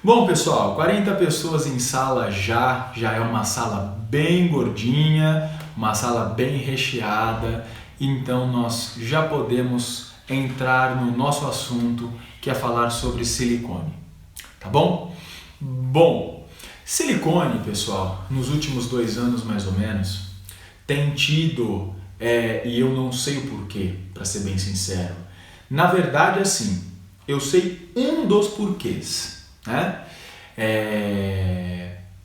Bom, pessoal, 40 pessoas em sala já é uma sala bem gordinha, uma sala bem recheada, então nós já podemos entrar no nosso assunto, que é falar sobre silicone, tá bom? Bom, silicone, pessoal, nos últimos 2 anos mais ou menos, tem tido, e eu não sei o porquê, para ser bem sincero, na verdade assim, eu sei um dos porquês, né?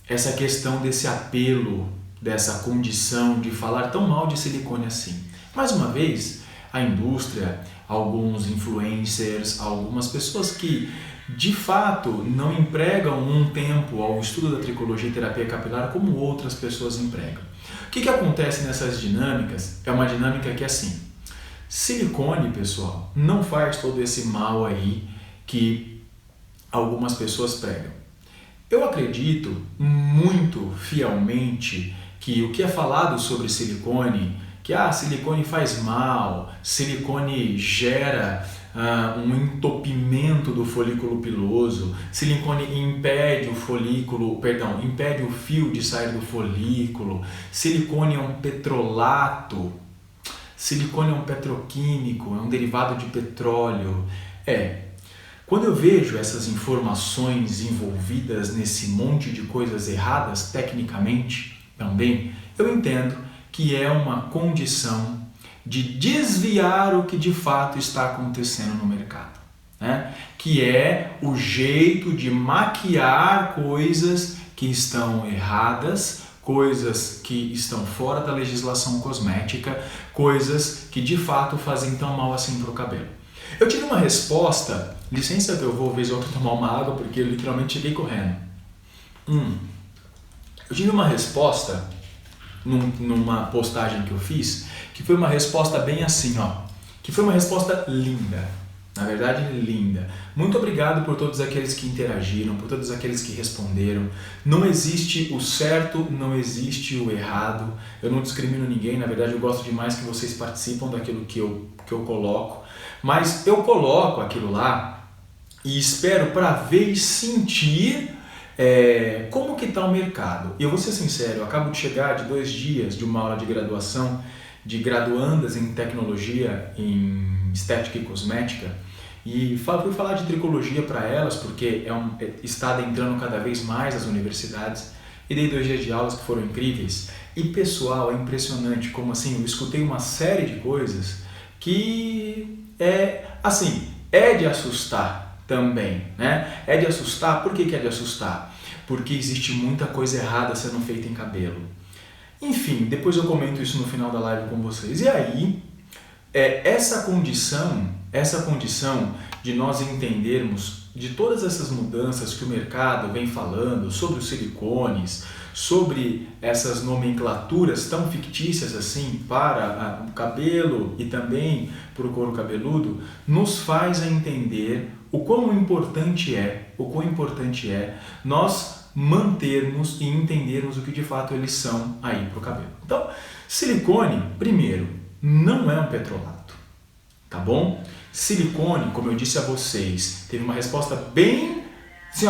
Essa questão desse apelo, dessa condição de falar tão mal de silicone assim. Mais uma vez, a indústria, alguns influencers, algumas pessoas que de fato não empregam um tempo ao estudo da tricologia e terapia capilar como outras pessoas empregam. O que acontece nessas dinâmicas? É uma dinâmica que é assim, silicone, pessoal, não faz todo esse mal aí que algumas pessoas pregam. Eu acredito muito fielmente que o que é falado sobre silicone, que silicone faz mal, silicone gera um entupimento do folículo piloso, silicone impede impede o fio de sair do folículo, silicone é um petrolato, silicone é um petroquímico, é um derivado de petróleo. Quando eu vejo essas informações envolvidas nesse monte de coisas erradas tecnicamente também, eu entendo que é uma condição de desviar o que de fato está acontecendo no mercado, né? Que é o jeito de maquiar coisas que estão erradas, coisas que estão fora da legislação cosmética, coisas que de fato fazem tão mal assim para o cabelo. Eu tive uma resposta, licença que eu vou vez ou outra tomar uma água porque eu literalmente cheguei correndo. Eu tive uma resposta numa postagem que eu fiz, que foi uma resposta bem assim, que foi uma resposta linda, na verdade linda. Muito obrigado por todos aqueles que interagiram, por todos aqueles que responderam. Não existe o certo, não existe o errado, eu não discrimino ninguém, na verdade eu gosto demais que vocês participam daquilo que eu coloco, mas eu coloco aquilo lá e espero para ver e sentir como que está o mercado. E eu vou ser sincero, eu acabo de chegar de 2 dias de uma aula de graduação de graduandas em tecnologia, em estética e cosmética, e fui falar de tricologia para elas porque está adentrando cada vez mais as universidades, e dei 2 dias de aulas que foram incríveis. E pessoal, é impressionante como assim, eu escutei uma série de coisas que é de assustar também, né? É de assustar, por que é de assustar? Porque existe muita coisa errada sendo feita em cabelo. Enfim, depois eu comento isso no final da live com vocês. E aí, essa condição de nós entendermos de todas essas mudanças que o mercado vem falando sobre os silicones, sobre essas nomenclaturas tão fictícias assim para o cabelo e também para o couro cabeludo, nos faz entender o quão importante é nós mantermos e entendermos o que de fato eles são aí para o cabelo. Então, silicone, primeiro, não é um petrolato, tá bom? Silicone, como eu disse a vocês, teve uma resposta bem assim,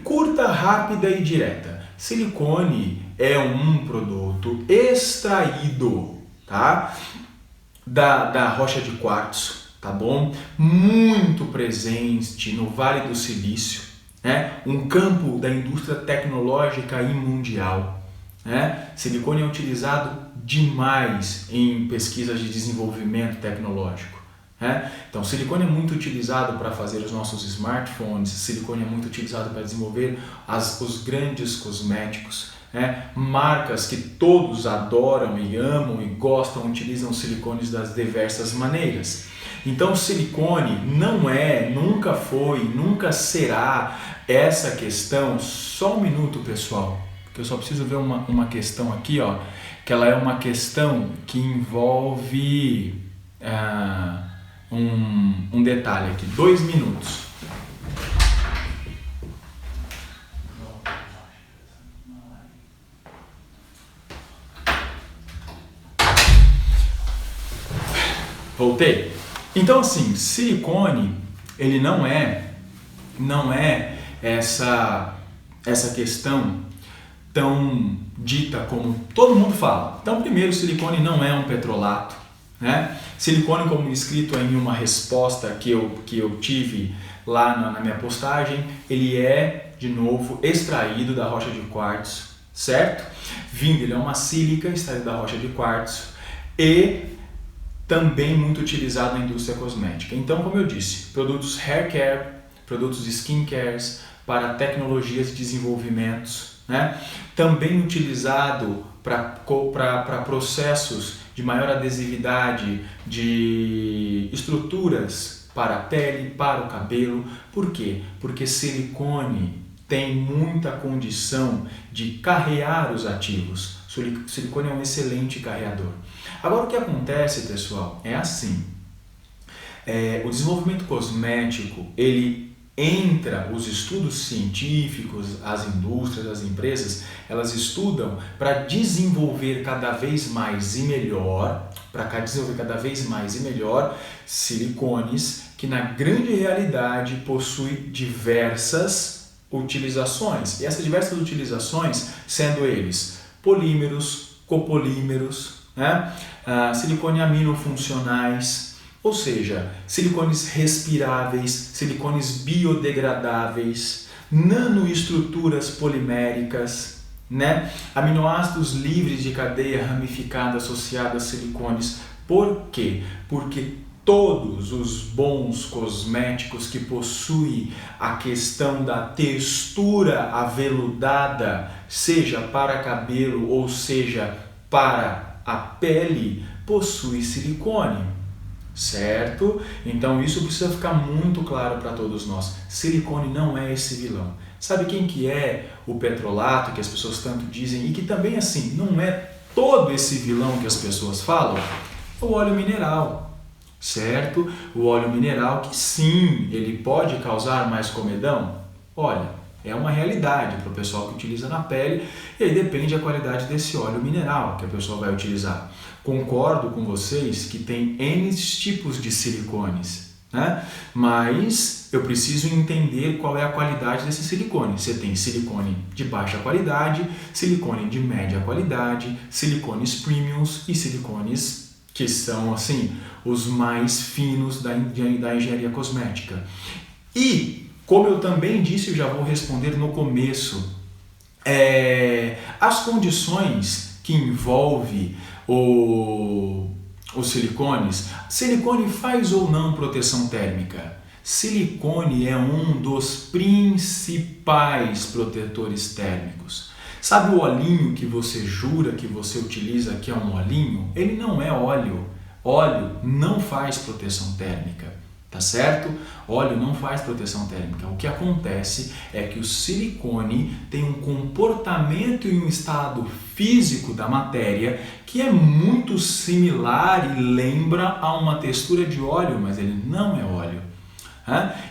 curta, rápida e direta. Silicone é um produto extraído, tá? Da rocha de quartzo, tá bom? Muito presente no Vale do Silício, né? Um campo da indústria tecnológica e mundial, né? Silicone é utilizado demais em pesquisas de desenvolvimento tecnológico. Então, silicone é muito utilizado para fazer os nossos smartphones, silicone é muito utilizado para desenvolver os grandes cosméticos. Marcas que todos adoram e amam e gostam, utilizam silicones das diversas maneiras. Então, silicone não nunca foi, nunca será essa questão. Só um minuto, pessoal, porque eu só preciso ver uma questão aqui, que ela é uma questão que envolve um detalhe aqui. 2 minutos. Voltei. Então assim, silicone, ele não é essa questão tão dita como todo mundo fala. Então, primeiro, o silicone não é um petrolato, né? Silicone, como escrito em uma resposta que eu tive lá na minha postagem, ele é, de novo, extraído da rocha de quartzo, certo? Ele é uma sílica extraída da rocha de quartzo e também muito utilizado na indústria cosmética. Então, como eu disse, produtos hair care, produtos de skin cares, para tecnologias de desenvolvimentos, né? Também utilizado para processos de maior adesividade, de estruturas para a pele, para o cabelo. Por quê? Porque silicone tem muita condição de carrear os ativos. Silicone é um excelente carreador. Agora, o que acontece, pessoal, é assim. O desenvolvimento cosmético, ele entra, os estudos científicos, as indústrias, as empresas, elas estudam para desenvolver cada vez mais e melhor, silicones que na grande realidade possuem diversas utilizações. E essas diversas utilizações, sendo eles polímeros, copolímeros, né? Silicone aminofuncionais, ou seja, silicones respiráveis, silicones biodegradáveis, nanoestruturas poliméricas, né? Aminoácidos livres de cadeia ramificada associados a silicones. Por quê? Porque todos os bons cosméticos que possuem a questão da textura aveludada, seja para cabelo ou seja para a pele, possui silicone, certo? Então isso precisa ficar muito claro para todos nós. Silicone não é esse vilão. Sabe quem que é o petrolato, que as pessoas tanto dizem, e que também assim, não é todo esse vilão que as pessoas falam? O óleo mineral. Certo? O óleo mineral que sim, ele pode causar mais comedão? Olha, é uma realidade para o pessoal que utiliza na pele e aí depende da qualidade desse óleo mineral que a pessoa vai utilizar. Concordo com vocês que tem N tipos de silicones, né? Mas eu preciso entender qual é a qualidade desse silicone. Você tem silicone de baixa qualidade, silicone de média qualidade, silicones premiums e silicones que são assim os mais finos da engenharia cosmética. E, como eu também disse, eu já vou responder no começo, as condições que envolve os silicones, silicone faz ou não proteção térmica? Silicone é um dos principais protetores térmicos. Sabe o olhinho que você jura que você utiliza que é um olhinho? Ele não é óleo. Óleo não faz proteção térmica, tá certo? Óleo não faz proteção térmica. O que acontece é que o silicone tem um comportamento e um estado físico da matéria que é muito similar e lembra a uma textura de óleo, mas ele não é óleo.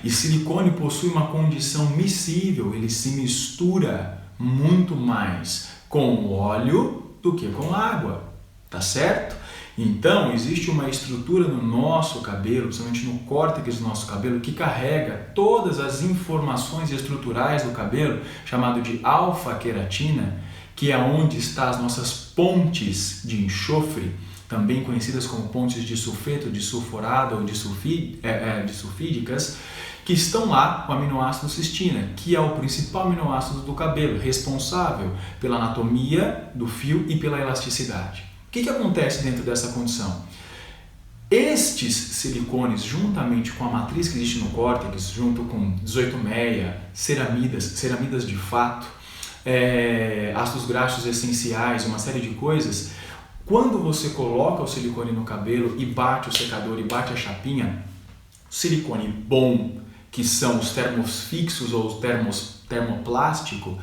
E silicone possui uma condição miscível, ele se mistura muito mais com óleo do que com água, tá certo? Então, existe uma estrutura no nosso cabelo, principalmente no córtex do nosso cabelo, que carrega todas as informações estruturais do cabelo, chamado de alfa-queratina, que é onde estão as nossas pontes de enxofre, também conhecidas como pontes de sulfeto, de sulforado ou de sulfídicas, que estão lá com o aminoácido cistina, que é o principal aminoácido do cabelo, responsável pela anatomia do fio e pela elasticidade. O que acontece dentro dessa condição? Estes silicones, juntamente com a matriz que existe no córtex, junto com 18,6, ceramidas de fato, ácidos graxos essenciais, uma série de coisas, quando você coloca o silicone no cabelo e bate o secador e bate a chapinha, silicone bom, que são os termos fixos ou os termoplástico,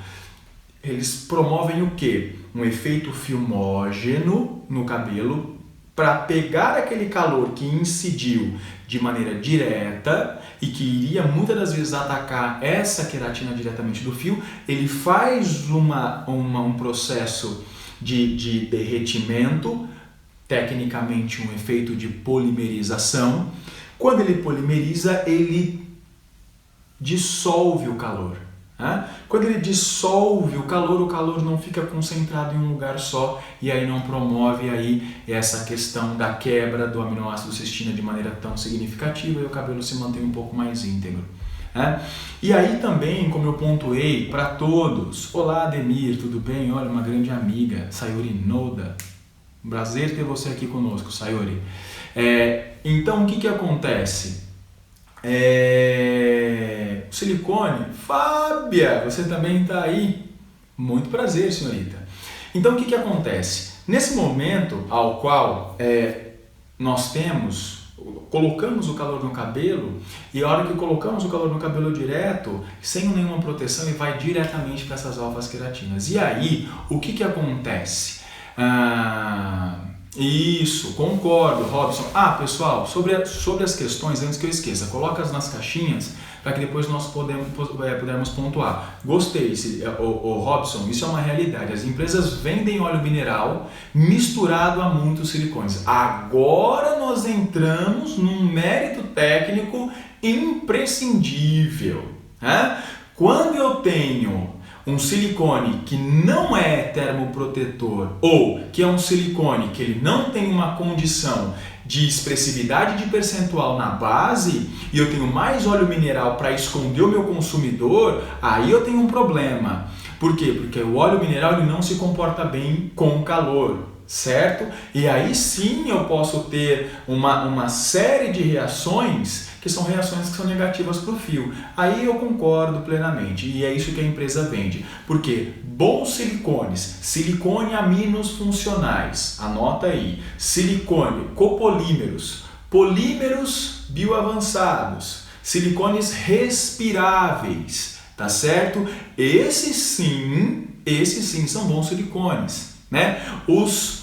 eles promovem o quê? Um efeito filmógeno no cabelo para pegar aquele calor que incidiu de maneira direta e que iria muitas das vezes atacar essa queratina diretamente do fio. Ele faz um processo de derretimento, tecnicamente um efeito de polimerização. Quando ele polimeriza, ele dissolve o calor. Né? Quando ele dissolve o calor não fica concentrado em um lugar só e aí não promove aí essa questão da quebra do aminoácido cistina de maneira tão significativa e o cabelo se mantém um pouco mais íntegro. Né? E aí também, como eu pontuei para todos, olá Ademir, tudo bem? Olha, uma grande amiga, Sayuri Noda, prazer ter você aqui conosco, Sayuri. Então o que acontece? O silicone, Fábia, você também está aí? Muito prazer, senhorita. Então o que acontece? Nesse momento ao qual nós colocamos o calor no cabelo, e a hora que colocamos o calor no cabelo direto, sem nenhuma proteção, ele vai diretamente para essas alfas queratinas. E aí, o que acontece? Isso, concordo, Robson. Pessoal, sobre as questões, antes que eu esqueça, coloca-as nas caixinhas para que depois nós pudermos pontuar. Gostei, Robson, isso é uma realidade. As empresas vendem óleo mineral misturado a muitos silicones. Agora nós entramos num mérito técnico imprescindível. Né? Quando eu tenho um silicone que não é termoprotetor ou que é um silicone que ele não tem uma condição de expressividade de percentual na base e eu tenho mais óleo mineral para esconder o meu consumidor, aí eu tenho um problema. Por quê? Porque o óleo mineral ele não se comporta bem com calor, certo? E aí sim eu posso ter uma série de reações que são reações que são negativas para o fio. Aí eu concordo plenamente e é isso que a empresa vende. Porque bons silicones, silicone aminos funcionais, anota aí, silicone, copolímeros, polímeros bioavançados, silicones respiráveis, tá certo? Esses sim são bons silicones, né? Os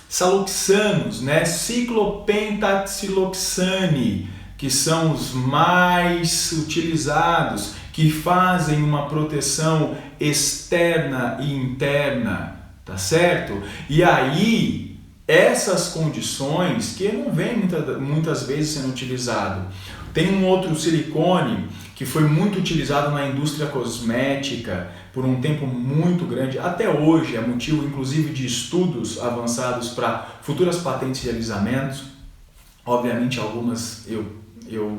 saloxanos, né? Ciclopentaxiloxane, que são os mais utilizados, que fazem uma proteção externa e interna, tá certo? E aí, essas condições que não vem muitas vezes sendo utilizado. Tem um outro silicone que foi muito utilizado na indústria cosmética por um tempo muito grande, até hoje é motivo inclusive de estudos avançados para futuras patentes de alisamento. Obviamente algumas eu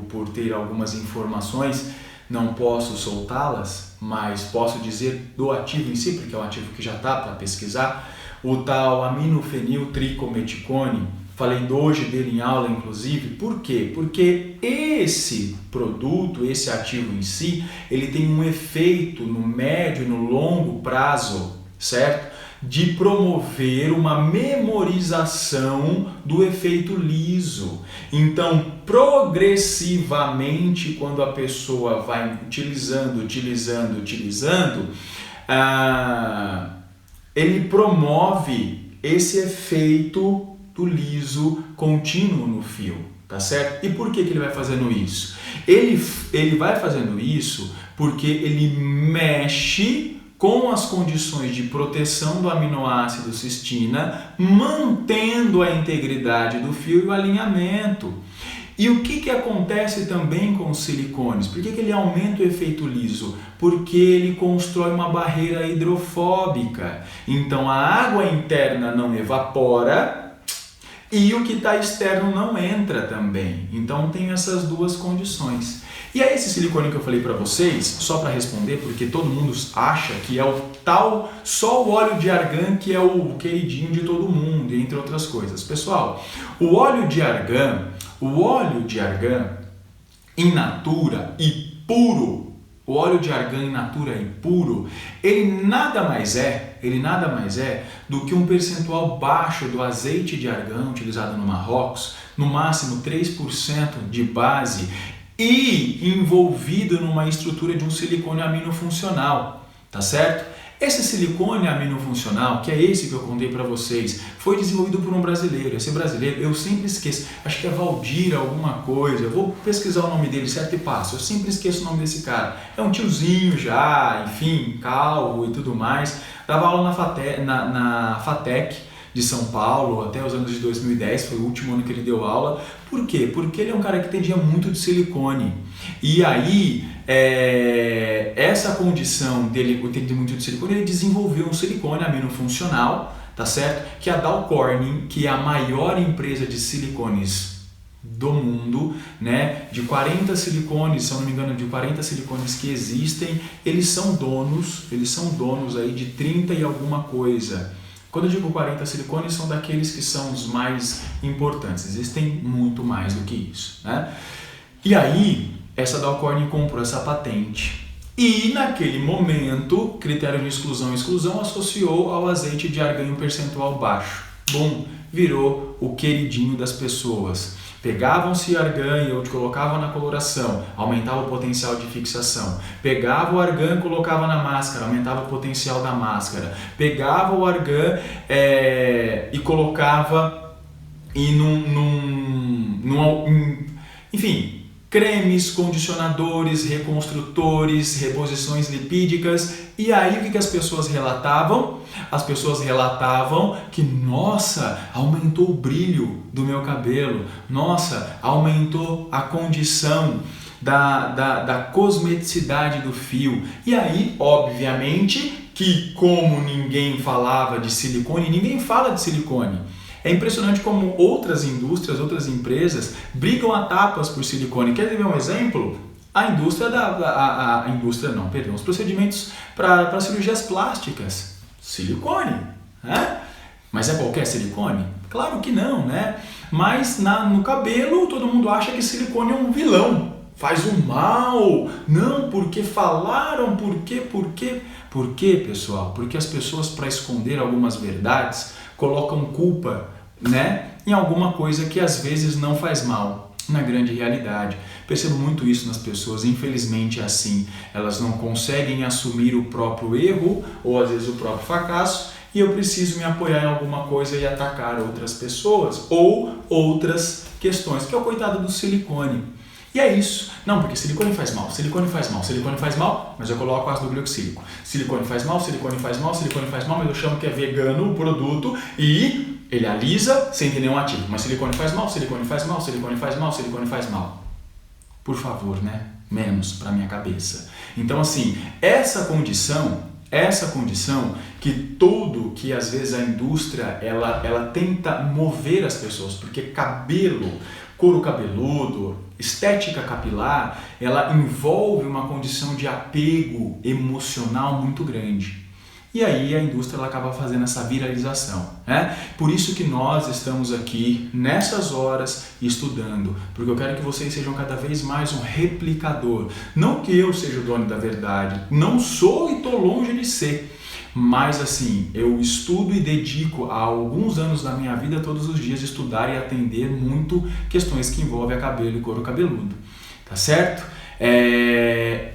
por ter algumas informações não posso soltá-las, mas posso dizer do ativo em si, porque é um ativo que já está para pesquisar, o tal aminofeniltricometicone. Falei hoje dele em aula, inclusive. Por quê? Porque esse produto, esse ativo em si, ele tem um efeito no médio e no longo prazo, certo? De promover uma memorização do efeito liso. Então, progressivamente, quando a pessoa vai utilizando, ele promove esse efeito do liso contínuo no fio, tá certo? E por que ele vai fazendo isso? Ele vai fazendo isso porque ele mexe com as condições de proteção do aminoácido cistina, mantendo a integridade do fio e o alinhamento. E o que acontece também com os silicones? Por que ele aumenta o efeito liso? Porque ele constrói uma barreira hidrofóbica. Então a água interna não evapora e o que está externo não entra também. Então tem essas duas condições. E aí esse silicone que eu falei para vocês, só para responder, porque todo mundo acha que é o tal, só o óleo de argan que é o queridinho de todo mundo, entre outras coisas. Pessoal, o óleo de argan in natura e puro, o óleo de argan in natura e puro, ele nada mais é do que um percentual baixo do azeite de argan utilizado no Marrocos, no máximo 3% de base e envolvido numa estrutura de um silicone aminofuncional, tá certo? Esse silicone aminofuncional, que é esse que eu contei para vocês, foi desenvolvido por um brasileiro. Esse brasileiro, eu sempre esqueço, acho que é Valdir alguma coisa, eu vou pesquisar o nome dele certo e passo, eu sempre esqueço o nome desse cara. É um tiozinho já, enfim, calvo e tudo mais, dava aula na FATEC, de São Paulo até os anos de 2010, foi o último ano que ele deu aula. Por quê? Porque ele é um cara que entendia muito de silicone. E aí, essa condição dele entender muito de silicone, ele desenvolveu um silicone aminofuncional, tá certo? Que a Dow Corning, que é a maior empresa de silicones do mundo, né? De 40 silicones, se eu não me engano, de 40 silicones que existem, eles são donos aí de 30 e alguma coisa. Quando eu digo 40 silicones, são daqueles que são os mais importantes. Existem muito mais do que isso, né? E aí, essa Dow Corning comprou essa patente. E naquele momento, critério de exclusão e exclusão associou ao azeite de argan um percentual baixo. Bom, virou o queridinho das pessoas. Pegavam-se argan e eu colocava na coloração, aumentava o potencial de fixação. Pegava o argan e colocava na máscara, aumentava o potencial da máscara. Pegava o argan e colocava enfim, cremes, condicionadores, reconstrutores, reposições lipídicas. E aí o que as pessoas relatavam? As pessoas relatavam que, nossa, aumentou o brilho do meu cabelo, nossa, aumentou a condição da cosmeticidade do fio. E aí, obviamente, que como ninguém falava de silicone, ninguém fala de silicone. É impressionante como outras indústrias, outras empresas brigam a tapas por silicone. Quer ver um exemplo? Os procedimentos para cirurgias plásticas. Silicone, né? Mas é qualquer silicone? Claro que não, né? Mas no cabelo todo mundo acha que silicone é um vilão. Faz um mal. Não, porque falaram, por quê? Por quê, pessoal? Porque as pessoas, para esconder algumas verdades, colocam culpa, né, em alguma coisa que às vezes não faz mal, na grande realidade. Percebo muito isso nas pessoas, infelizmente é assim. Elas não conseguem assumir o próprio erro ou às vezes o próprio fracasso e eu preciso me apoiar em alguma coisa e atacar outras pessoas ou outras questões, que é o coitado do silicone. E é isso. Não, porque silicone faz mal, mas eu coloco ácido glioxílico. Silicone faz mal, mas eu chamo que é vegano o produto e ele alisa sem ter nenhum ativo. Mas silicone faz mal. Por favor, né? Menos para minha cabeça. Então, assim, essa condição que às vezes a indústria ela tenta mover as pessoas, porque cabelo, couro cabeludo, estética capilar, ela envolve uma condição de apego emocional muito grande. E aí a indústria ela acaba fazendo essa viralização, né? Por isso que nós estamos aqui nessas horas estudando, porque eu quero que vocês sejam cada vez mais um replicador. Não que eu seja o dono da verdade, não sou e estou longe de ser. Mas assim, eu estudo e dedico a alguns anos da minha vida todos os dias estudar e atender muito questões que envolvem a cabelo e couro cabeludo, tá certo?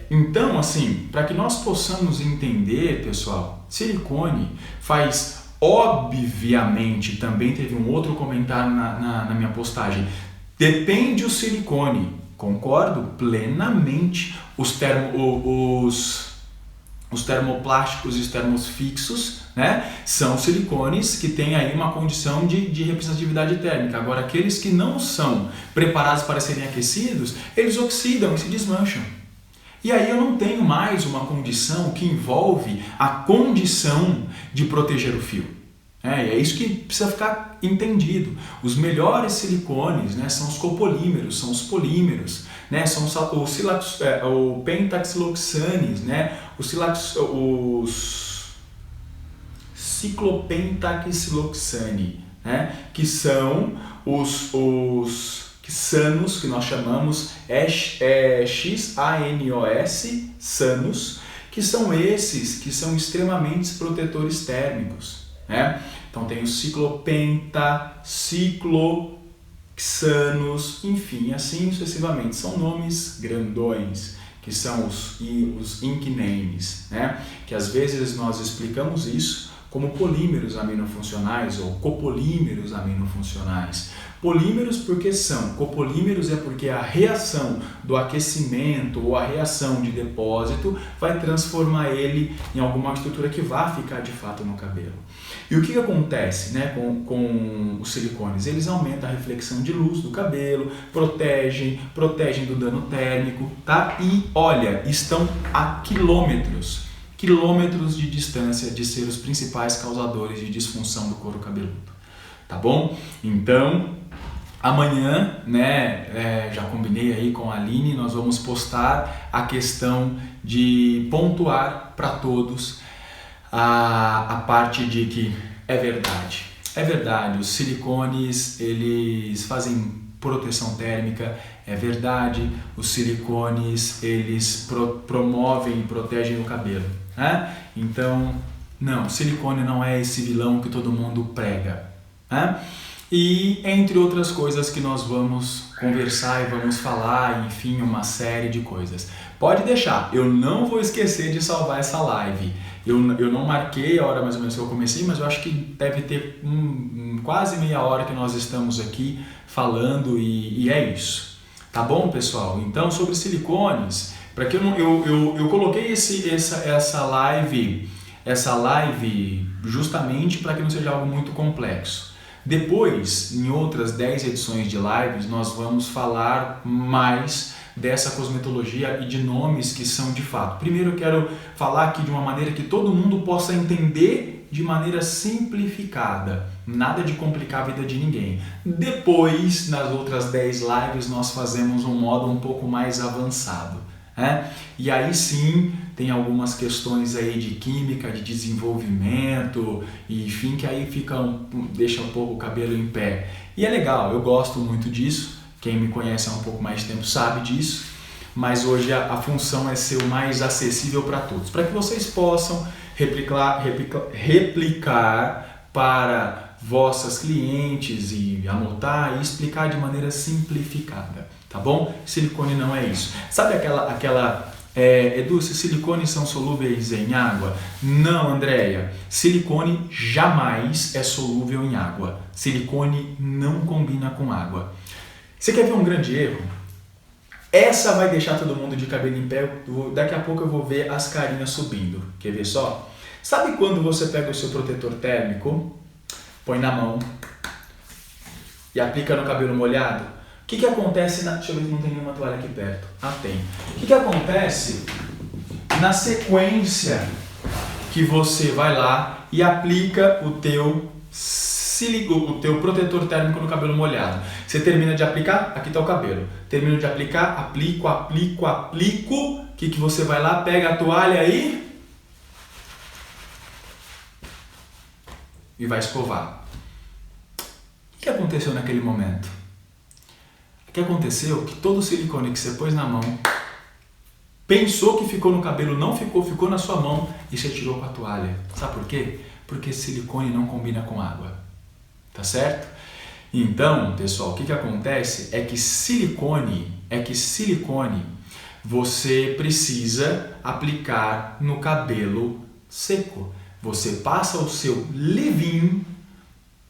Então, assim, para que nós possamos entender, pessoal, silicone faz, obviamente, também teve um outro comentário na minha postagem, depende o silicone, concordo plenamente, os termoplásticos e os termofixos, né, são silicones que têm aí uma condição de representatividade térmica. Agora, aqueles que não são preparados para serem aquecidos, eles oxidam e se desmancham. E aí eu não tenho mais uma condição que envolve a condição de proteger o fio. É isso que precisa ficar entendido. Os melhores silicones, né, são os copolímeros, são os polímeros, né, são o pentaxiloxanes, né, os ciclopentaxiloxane, né, que são os xanos, que nós chamamos XANOS, xanos, que são esses que são extremamente protetores térmicos, né? Então tem o ciclopenta, cicloxanos, enfim, assim sucessivamente. São nomes grandões, que são os ink names, né? Que às vezes nós explicamos isso como polímeros aminofuncionais ou copolímeros aminofuncionais. Polímeros porque são, copolímeros é porque a reação do aquecimento ou a reação de depósito vai transformar ele em alguma estrutura que vá ficar de fato no cabelo. E o que acontece, né, com os silicones? Eles aumentam a reflexão de luz do cabelo, protegem do dano térmico, tá? E olha, estão a quilômetros de distância de ser os principais causadores de disfunção do couro cabeludo, tá bom? Então, amanhã, né, já combinei aí com a Aline, nós vamos postar a questão de pontuar para todos a parte de que é verdade, os silicones eles fazem proteção térmica, é verdade, os silicones eles promovem e protegem o cabelo, né? Então, não, silicone não é esse vilão que todo mundo prega, né? E entre outras coisas que nós vamos conversar e vamos falar, enfim, uma série de coisas. Pode deixar, eu não vou esquecer de salvar essa live. Eu não marquei a hora mais ou menos que eu comecei, mas eu acho que deve ter quase meia hora que nós estamos aqui falando e é isso. Tá bom, pessoal? Então, sobre silicones, para que eu coloquei essa live justamente para que não seja algo muito complexo. Depois, em outras 10 edições de lives, nós vamos falar mais dessa cosmetologia e de nomes que são de fato. Primeiro eu quero falar aqui de uma maneira que todo mundo possa entender de maneira simplificada. Nada de complicar a vida de ninguém. Depois, nas outras 10 lives, nós fazemos um modo um pouco mais avançado, né? E aí sim, tem algumas questões aí de química, de desenvolvimento, e enfim, que aí deixa um pouco o cabelo em pé. E é legal, eu gosto muito disso. Quem me conhece há um pouco mais de tempo sabe disso, mas hoje a função é ser o mais acessível para todos, para que vocês possam replicar para vossas clientes e anotar e explicar de maneira simplificada, tá bom? Silicone não é isso. Sabe Edu, se silicones são solúveis em água? Não, Andréia. Silicone jamais é solúvel em água. Silicone não combina com água. Você quer ver um grande erro? Essa vai deixar todo mundo de cabelo em pé. Daqui a pouco eu vou ver as carinhas subindo. Quer ver só? Sabe quando você pega o seu protetor térmico, põe na mão e aplica no cabelo molhado? O que acontece Deixa eu ver se não tem nenhuma toalha aqui perto. Ah, tem. O que acontece na sequência que você vai lá e aplica o teu protetor térmico no cabelo molhado? Você termina de aplicar, aqui está o cabelo. Termina de aplicar, aplico. O que você vai lá, pega a toalha e vai escovar. O que aconteceu naquele momento? O que aconteceu? Que todo o silicone que você pôs na mão, pensou que ficou no cabelo, não ficou, ficou na sua mão e você tirou com a toalha. Sabe por quê? Porque silicone não combina com água. Tá certo? Então, pessoal, o que acontece é que silicone você precisa aplicar no cabelo seco. Você passa o seu leave-in,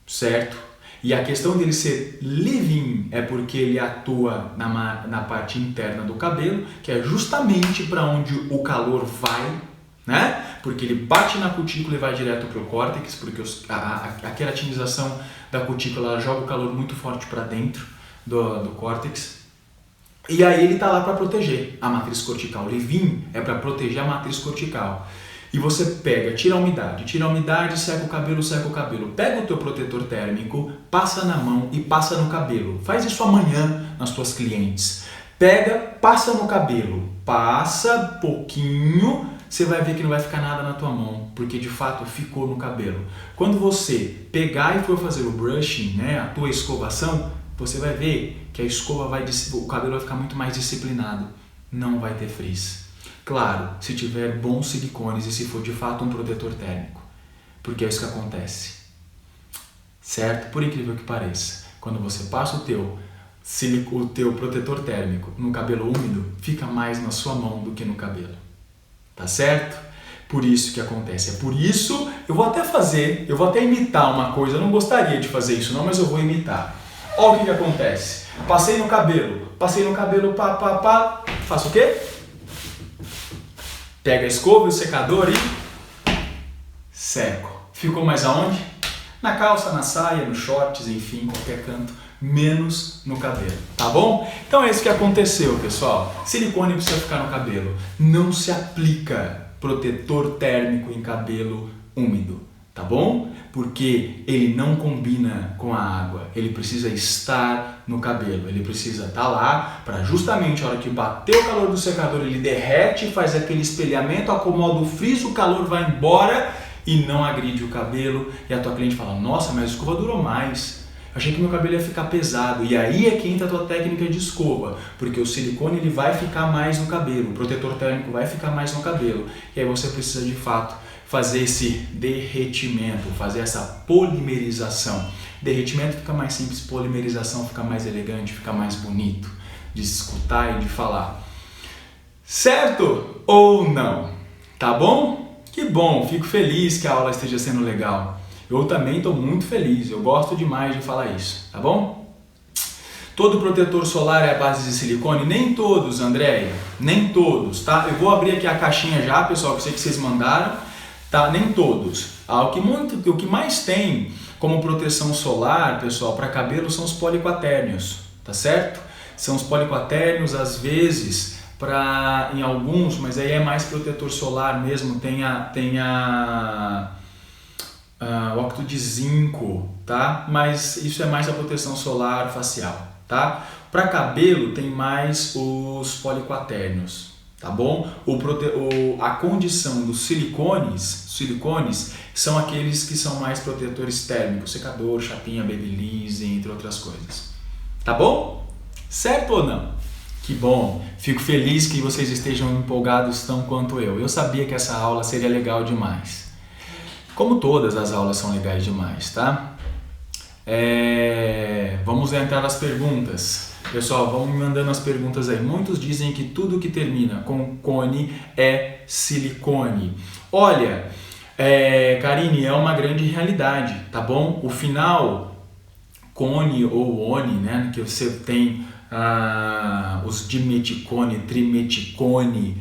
certo? E a questão dele ser leave-in é porque ele atua na parte interna do cabelo, que é justamente para onde o calor vai, né? Porque ele bate na cutícula e vai direto para o córtex, porque a queratinização da cutícula ela joga o calor muito forte para dentro do córtex. E aí ele está lá para proteger a matriz cortical. O leave-in é para proteger a matriz cortical. E você pega, tira a umidade, seca o cabelo. Pega o teu protetor térmico, passa na mão e passa no cabelo. Faz isso amanhã nas tuas clientes. Pega, passa no cabelo, passa pouquinho, você vai ver que não vai ficar nada na tua mão, porque de fato ficou no cabelo. Quando você pegar e for fazer o brushing, né, a tua escovação, você vai ver que o cabelo vai ficar muito mais disciplinado, não vai ter frizz. Claro, se tiver bons silicones e se for de fato um protetor térmico, porque é isso que acontece, certo? Por incrível que pareça, quando você passa o teu protetor térmico no cabelo úmido, fica mais na sua mão do que no cabelo, tá certo? Por isso que acontece, é por isso, eu vou até imitar uma coisa, eu não gostaria de fazer isso não, mas eu vou imitar. Olha o que acontece. Passei no cabelo, pá. Faço o quê? Pega a escova e o secador e seco. Ficou mais aonde? Na calça, na saia, nos shorts, enfim, qualquer canto, menos no cabelo, tá bom? Então é isso que aconteceu, pessoal. Silicone precisa ficar no cabelo. Não se aplica protetor térmico em cabelo úmido, tá bom? Porque ele não combina com a água, ele precisa estar no cabelo, ele precisa estar lá para justamente a hora que bater o calor do secador, ele derrete, faz aquele espelhamento, acomoda o frizz, o calor vai embora e não agride o cabelo. E a tua cliente fala, nossa, mas a escova durou mais, achei que meu cabelo ia ficar pesado. E aí é que entra a tua técnica de escova, porque o silicone ele vai ficar mais no cabelo, o protetor térmico vai ficar mais no cabelo, e aí você precisa de fato fazer esse derretimento, fazer essa polimerização. Derretimento fica mais simples, polimerização fica mais elegante, fica mais bonito de se escutar e de falar. Certo ou não? Tá bom? Que bom, fico feliz que a aula esteja sendo legal. Eu também estou muito feliz, eu gosto demais de falar isso, tá bom? Todo protetor solar é a base de silicone? Nem todos, Andréia, nem todos, tá? Eu vou abrir aqui a caixinha já, pessoal, que eu sei que vocês mandaram. Tá, nem todos. O que mais tem como proteção solar, pessoal, para cabelo são os poliquatérneos, tá certo? São os poliquatérneos, às vezes, em alguns, mas aí é mais protetor solar mesmo, tem o óxido de zinco, tá? Mas isso é mais a proteção solar facial, tá? Para cabelo tem mais os poliquatérneos. Tá bom? A condição dos silicones são aqueles que são mais protetores térmicos, secador, chapinha, babyliss, entre outras coisas. Tá bom? Certo ou não? Que bom! Fico feliz que vocês estejam empolgados tão quanto eu. Eu sabia que essa aula seria legal demais. Como todas as aulas são legais demais, tá? Vamos entrar nas perguntas. Pessoal, vão me mandando as perguntas aí. Muitos dizem que tudo que termina com cone é silicone. Olha, Karine, é uma grande realidade, tá bom? O final cone ou one, né, que você tem os dimeticone, trimeticone,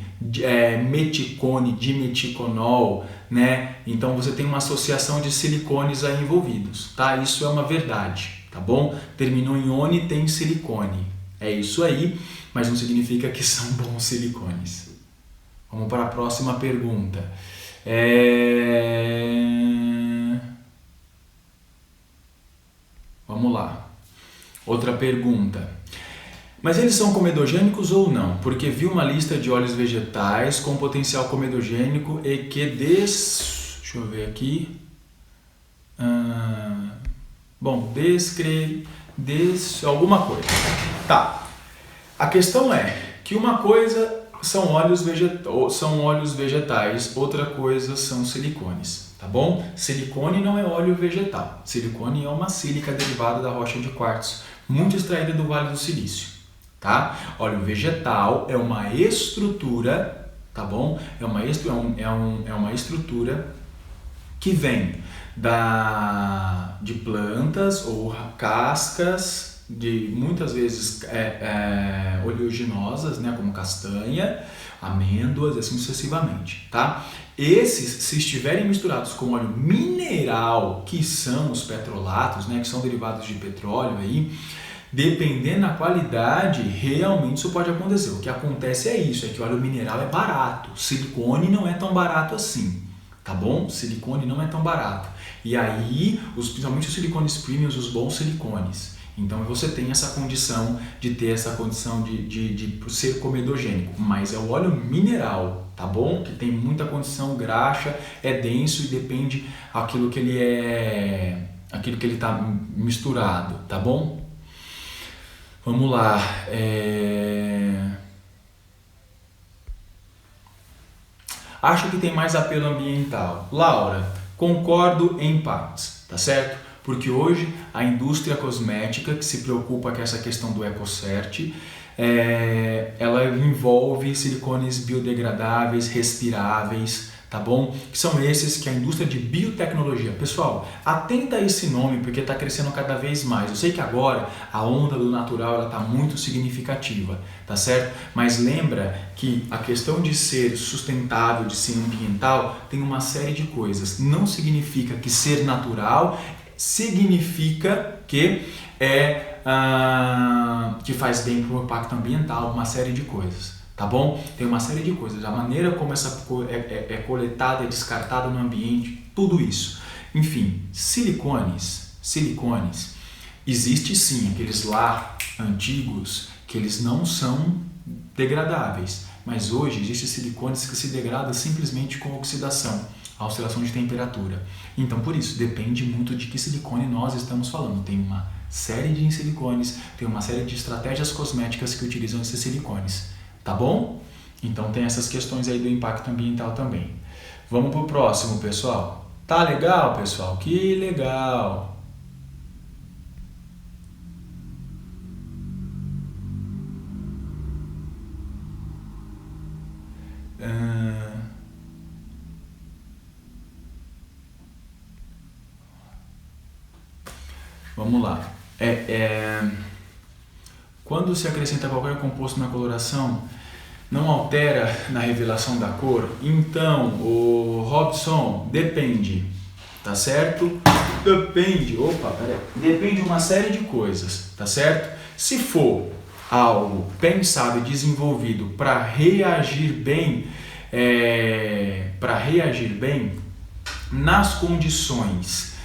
meticone, dimeticonol, né? Então você tem uma associação de silicones aí envolvidos, tá? Isso é uma verdade. Tá bom? Terminou em one, tem silicone. É isso aí, mas não significa que são bons silicones. Vamos para a próxima pergunta. Vamos lá. Outra pergunta. Mas eles são comedogênicos ou não? Porque vi uma lista de óleos vegetais com potencial comedogênico e que deixa eu ver aqui. Bom, alguma coisa. Tá. A questão é que uma coisa são óleos vegetais, outra coisa são silicones, tá bom? Silicone não é óleo vegetal. Silicone é uma sílica derivada da rocha de quartzo, muito extraída do Vale do Silício, tá? Óleo vegetal é uma estrutura, tá bom? É uma estrutura que vem de plantas ou cascas, de muitas vezes oleaginosas, né, como castanha, amêndoas e assim sucessivamente, tá? Esses, se estiverem misturados com óleo mineral, que são os petrolatos, né, que são derivados de petróleo aí, dependendo da qualidade, realmente isso pode acontecer. O que acontece é isso, é que o óleo mineral é barato, silicone não é tão barato assim, tá bom? Silicone não é tão barato. E aí, principalmente os silicones premiums, os bons silicones. Então você tem essa condição de ter essa condição de ser comedogênico. Mas é o óleo mineral, tá bom? Que tem muita condição graxa, é denso e depende aquilo que ele está misturado, tá bom? Vamos lá. Acho que tem mais apelo ambiental. Laura, concordo em partes, tá certo? Porque hoje a indústria cosmética que se preocupa com essa questão do EcoCert, ela envolve silicones biodegradáveis, respiráveis, tá bom? Que são esses que a indústria de biotecnologia. Pessoal, atenta a esse nome porque está crescendo cada vez mais. Eu sei que agora a onda do natural está muito significativa, tá certo? Mas lembra que a questão de ser sustentável, de ser ambiental, tem uma série de coisas. Não significa que ser natural significa que que faz bem para o impacto ambiental, uma série de coisas, tá bom? Tem uma série de coisas, a maneira como essa é coletada, é descartada no ambiente, tudo isso. Enfim, silicones, existe sim aqueles lá antigos que eles não são degradáveis, mas hoje existem silicones que se degradam simplesmente com oxidação, a oscilação de temperatura. Então, por isso, depende muito de que silicone nós estamos falando. Tem uma série de silicones, tem uma série de estratégias cosméticas que utilizam esses silicones, tá bom? Então tem essas questões aí do impacto ambiental também. Vamos pro próximo, pessoal. Tá legal, pessoal? Que legal! Vamos lá. Quando se acrescenta qualquer composto na coloração, não altera na revelação da cor? Então, o Robson, depende, tá certo? Depende de uma série de coisas, tá certo? Se for algo pensado e desenvolvido para reagir bem, nas condições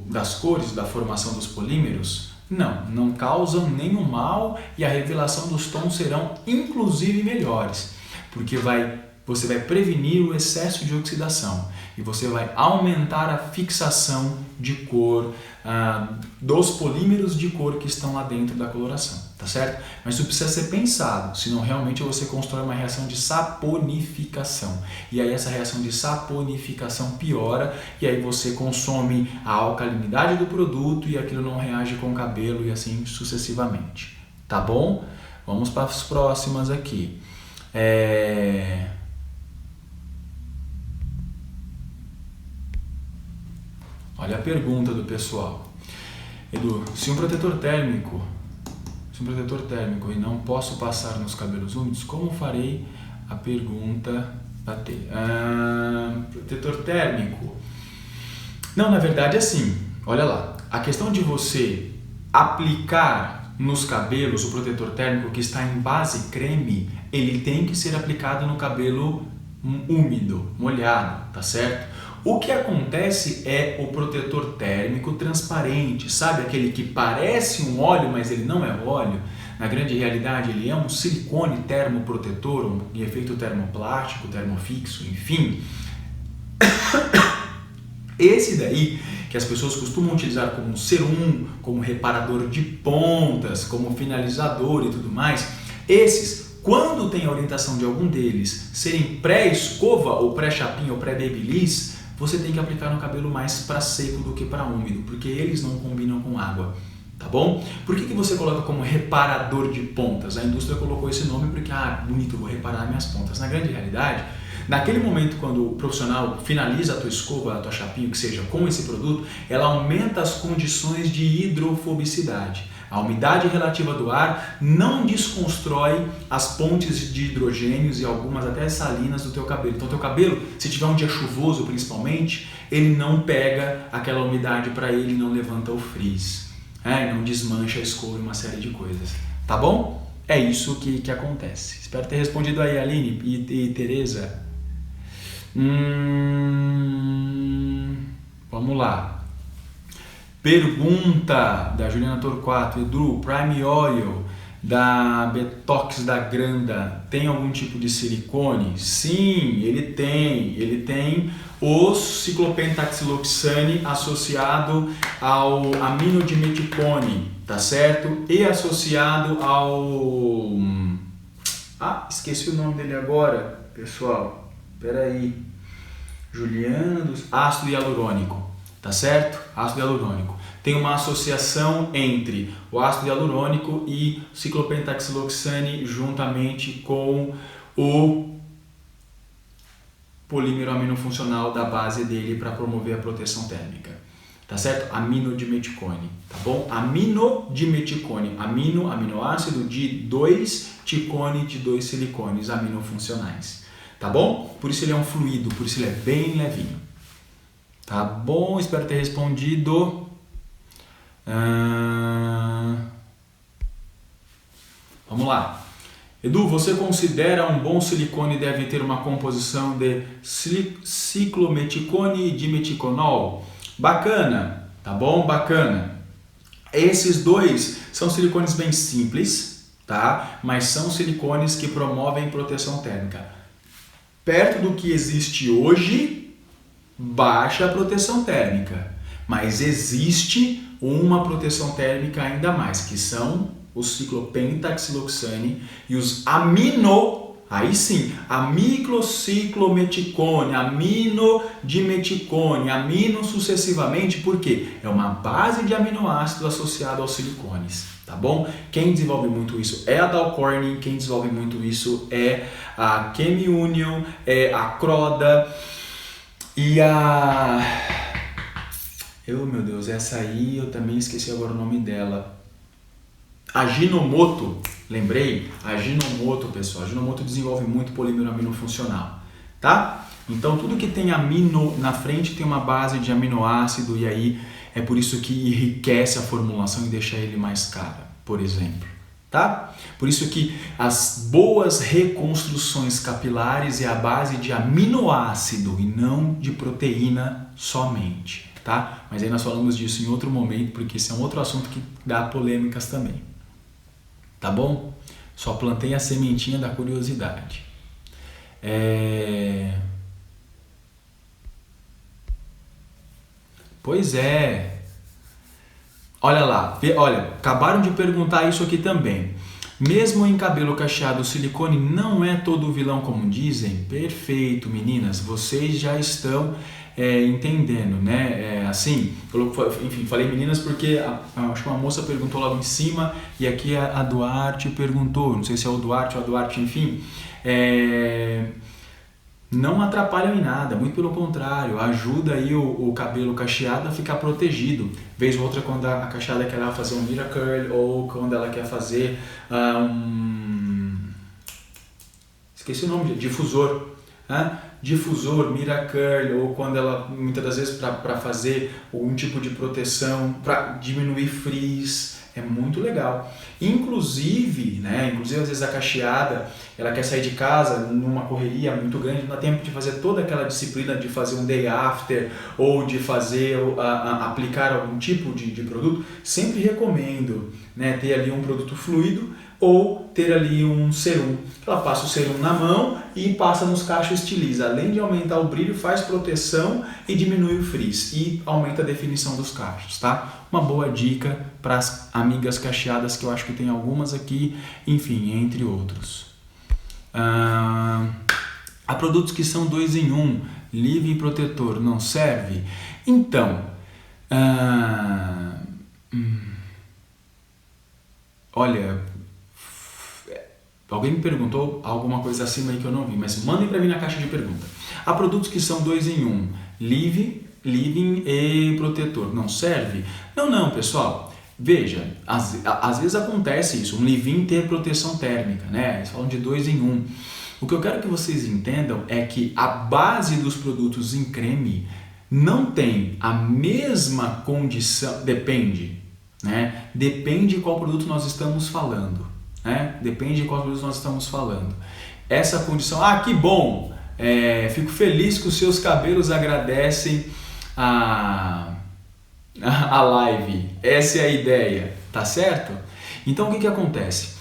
das cores, da formação dos polímeros, não causam nenhum mal e a revelação dos tons serão inclusive melhores, porque você vai prevenir o excesso de oxidação e você vai aumentar a fixação de cor dos polímeros de cor que estão lá dentro da coloração, tá certo? Mas isso precisa ser pensado, senão realmente você constrói uma reação de saponificação e aí essa reação de saponificação piora e aí você consome a alcalinidade do produto e aquilo não reage com o cabelo e assim sucessivamente, tá bom? Vamos para as próximas aqui. Olha a pergunta do pessoal. Edu, se um protetor térmico e não posso passar nos cabelos úmidos, como farei a pergunta bater? Protetor térmico. Não, na verdade é assim, olha lá, a questão de você aplicar nos cabelos o protetor térmico que está em base creme, ele tem que ser aplicado no cabelo úmido, molhado, tá certo? O que acontece é o protetor térmico transparente, sabe? Aquele que parece um óleo, mas ele não é óleo. Na grande realidade, ele é um silicone termoprotetor, um efeito termoplástico, termofixo, enfim. Esse daí, que as pessoas costumam utilizar como serum, como reparador de pontas, como finalizador e tudo mais, esses, quando tem a orientação de algum deles serem pré-escova ou pré-chapinha ou pré-babyliss, você tem que aplicar no cabelo mais para seco do que para úmido, porque eles não combinam com água, tá bom? Por que você coloca como reparador de pontas? A indústria colocou esse nome porque, bonito, vou reparar minhas pontas. Na grande realidade, naquele momento quando o profissional finaliza a tua escova, a tua chapinha, que seja com esse produto, ela aumenta as condições de hidrofobicidade. A umidade relativa do ar não desconstrói as pontes de hidrogênios e algumas até salinas do teu cabelo. Então, teu cabelo, se tiver um dia chuvoso principalmente, ele não pega aquela umidade para ele, não levanta o frizz, não desmancha a escova e uma série de coisas. Tá bom? É isso que acontece. Espero ter respondido aí, Aline e Tereza. Vamos lá. Pergunta da Juliana Torquato: Edu, Prime Oil da Betox da Granda tem algum tipo de silicone? Sim, ele tem o ciclopentaxiloxane associado ao aminodimeticone, tá certo? E associado ao... esqueci o nome dele agora, pessoal, peraí, Juliana, ácido hialurônico. Tá certo? Ácido hialurônico. Tem uma associação entre o ácido hialurônico e ciclopentaxiloxane juntamente com o polímero aminofuncional da base dele para promover a proteção térmica. Tá certo? Aminodimeticone, tá bom? Aminodimeticone, aminoácido de 2 ticone de 2 silicones aminofuncionais, tá bom? Por isso ele é um fluido, por isso ele é bem levinho. Tá bom? Espero ter respondido. Vamos lá. Edu, você considera um bom silicone deve ter uma composição de ciclometicone e dimeticonol? Bacana, tá bom? Bacana. Esses dois são silicones bem simples, tá? Mas são silicones que promovem proteção térmica. Perto do que existe hoje, baixa proteção térmica. Mas existe uma proteção térmica ainda mais, que são os ciclopentaxiloxane e os aí sim, amiclociclometicone, aminodimeticone, amino sucessivamente, por quê? É uma base de aminoácido associada aos silicones, tá bom? Quem desenvolve muito isso é a Dow Corning, quem desenvolve muito isso é a ChemiUnion, é a Croda e a... meu Deus, essa aí eu também esqueci agora o nome dela. A Ajinomoto, lembrei? A Ajinomoto, pessoal. A Ajinomoto desenvolve muito polímero aminofuncional, tá? Então, tudo que tem amino na frente tem uma base de aminoácido e aí é por isso que enriquece a formulação e deixa ele mais cara, por exemplo, tá? Por isso que as boas reconstruções capilares é a base de aminoácido e não de proteína somente, tá? Mas aí nós falamos disso em outro momento, porque esse é um outro assunto que dá polêmicas também. Tá bom? Só plantei a sementinha da curiosidade. Pois é. Olha lá, olha, acabaram de perguntar isso aqui também. Mesmo em cabelo cacheado, o silicone não é todo vilão como dizem? Perfeito, meninas, vocês já estão entendendo, né? Assim, enfim, falei meninas porque acho que uma moça perguntou logo em cima e aqui a Duarte perguntou, não sei se é o Duarte ou a Duarte, enfim, não atrapalham em nada, muito pelo contrário, ajuda aí o cabelo cacheado a ficar protegido. Vez ou outra quando a cacheada quer fazer um Miracurl ou quando ela quer fazer esqueci o nome, difusor. Difusor, Miracurl, ou quando ela, muitas das vezes, para fazer algum tipo de proteção, para diminuir frizz, é muito legal. Inclusive, às vezes a cacheada, ela quer sair de casa numa correria muito grande, não dá tempo de fazer toda aquela disciplina de fazer um day after, ou de fazer, aplicar algum tipo de produto, sempre recomendo, ter ali um produto fluido, ou ter ali um serum. Ela passa o serum na mão e passa nos cachos, estiliza. Além de aumentar o brilho, faz proteção e diminui o frizz. E aumenta a definição dos cachos, tá? Uma boa dica para as amigas cacheadas, que eu acho que tem algumas aqui, enfim, entre outros. Há produtos que são 2 em 1, leave-in protetor, não serve? Então, olha... Alguém me perguntou alguma coisa acima aí que eu não vi, mas mandem para mim na caixa de pergunta. Há produtos que são 2 em 1, leave-in e protetor. Não serve? Não, pessoal. Veja, às vezes acontece isso, um leave-in ter proteção térmica, né? Eles falam de 2 em 1. O que eu quero que vocês entendam é que a base dos produtos em creme não tem a mesma condição, depende, né? Depende de qual produto nós estamos falando. Depende de qual produto nós estamos falando. Essa condição, que bom, fico feliz que os seus cabelos agradecem a live, essa é a ideia, tá certo? Então o que acontece?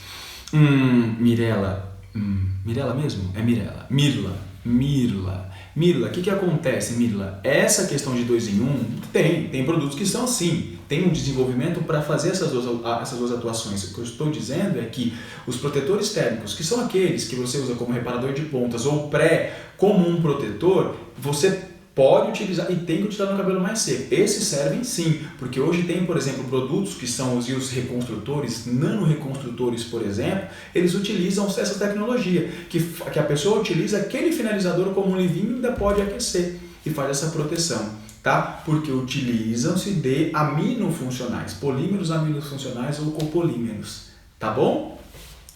Mirela mesmo? É Mirla, o que acontece, Mirla? Essa questão de 2 em 1, tem produtos que são assim, tem um desenvolvimento para fazer essas duas atuações. O que eu estou dizendo é que os protetores térmicos, que são aqueles que você usa como reparador de pontas ou como um protetor, você pode utilizar e tem que utilizar no cabelo mais seco. Esses servem sim, porque hoje tem, por exemplo, produtos que são os reconstrutores, nano-reconstrutores, por exemplo, eles utilizam essa tecnologia, que a pessoa utiliza aquele finalizador como um leave-in e ainda pode aquecer e faz essa proteção, tá? Porque utilizam-se de aminofuncionais, polímeros aminofuncionais ou copolímeros, tá bom?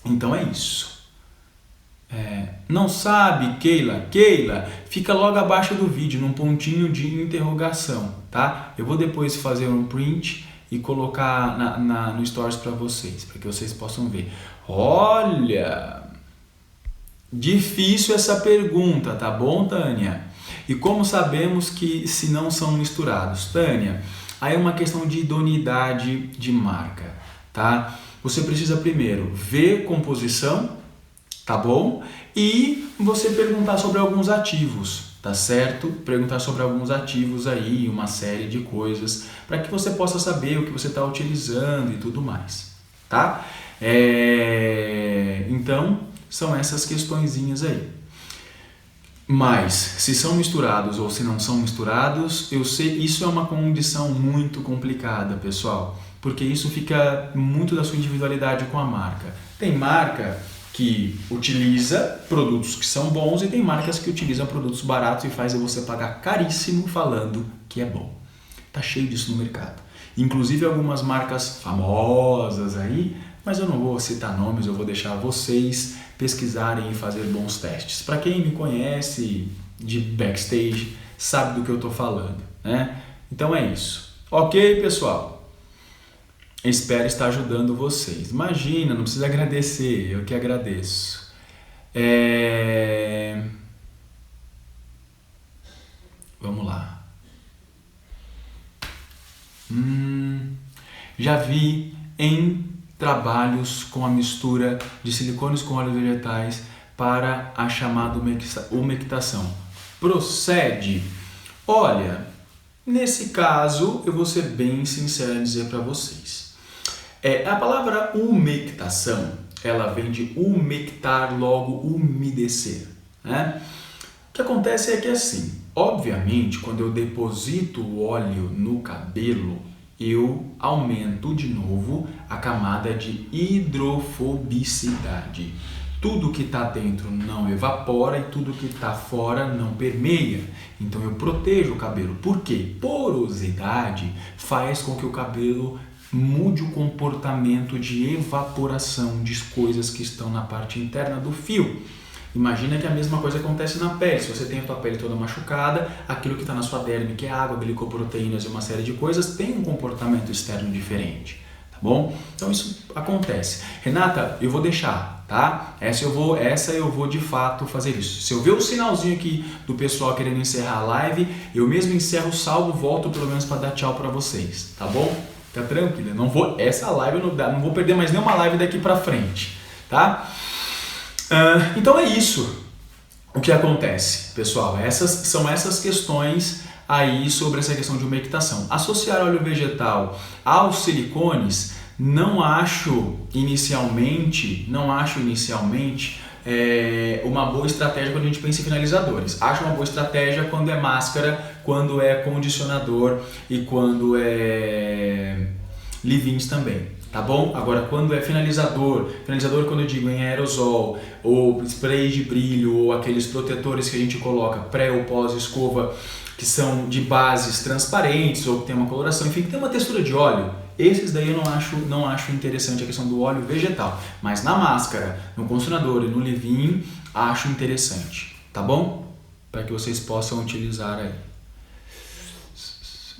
Então é isso. Não sabe, Keila? Keila, fica logo abaixo do vídeo, num pontinho de interrogação, tá? Eu vou depois fazer um print e colocar no Stories para vocês, para que vocês possam ver. Olha, difícil essa pergunta, tá bom, Tânia? E como sabemos que se não são misturados? Tânia, aí é uma questão de idoneidade de marca, tá? Você precisa primeiro ver composição, tá bom? E você perguntar sobre alguns ativos, tá certo? Perguntar sobre alguns ativos aí, uma série de coisas, para que você possa saber o que você está utilizando e tudo mais, tá? Então, são essas questõezinhas aí. Mas, se são misturados ou se não são misturados, eu sei, isso é uma condição muito complicada, pessoal, porque isso fica muito da sua individualidade com a marca. Tem marca que utiliza produtos que são bons e tem marcas que utilizam produtos baratos e faz você pagar caríssimo falando que é bom. Tá cheio disso no mercado. Inclusive algumas marcas famosas aí, mas eu não vou citar nomes, eu vou deixar vocês pesquisarem e fazer bons testes. Para quem me conhece de backstage, sabe do que eu estou falando, né? Então é isso. Ok, pessoal? Espero estar ajudando vocês. Imagina, não precisa agradecer, eu que agradeço. Vamos lá. Já vi em trabalhos com a mistura de silicones com óleos vegetais para a chamada umectação. Procede? Olha, nesse caso eu vou ser bem sincero em dizer para vocês. A palavra umectação, ela vem de umectar, logo umedecer, né? O que acontece é que assim, obviamente, quando eu deposito o óleo no cabelo, eu aumento de novo a camada de hidrofobicidade. Tudo que está dentro não evapora e tudo que está fora não permeia. Então eu protejo o cabelo. Por quê? Porosidade faz com que o cabelo mude o comportamento de evaporação de coisas que estão na parte interna do fio. Imagina que a mesma coisa acontece na pele. Se você tem a tua pele toda machucada, aquilo que está na sua derme, que é água, glicoproteínas e uma série de coisas, tem um comportamento externo diferente, tá bom? Então isso acontece. Renata, eu vou deixar, tá? Essa eu vou de fato fazer isso. Se eu ver o sinalzinho aqui do pessoal querendo encerrar a live, eu mesmo encerro, salvo, volto pelo menos para dar tchau para vocês, tá bom? Fica tranquilo, essa live eu não vou perder mais nenhuma live daqui para frente, tá? Então é isso o que acontece, pessoal. São essas questões aí sobre essa questão de umectação. Associar óleo vegetal aos silicones não acho inicialmente uma boa estratégia quando a gente pensa em finalizadores. Acho uma boa estratégia quando é máscara, quando é condicionador e quando é leave-ins também. Tá bom? Agora, quando é finalizador quando eu digo em aerosol, ou spray de brilho, ou aqueles protetores que a gente coloca pré ou pós-escova, que são de bases transparentes, ou que tem uma coloração, enfim, que tem uma textura de óleo, esses daí eu não acho interessante a questão do óleo vegetal. Mas na máscara, no condicionador e no leave-in, acho interessante. Tá bom? Para que vocês possam utilizar aí.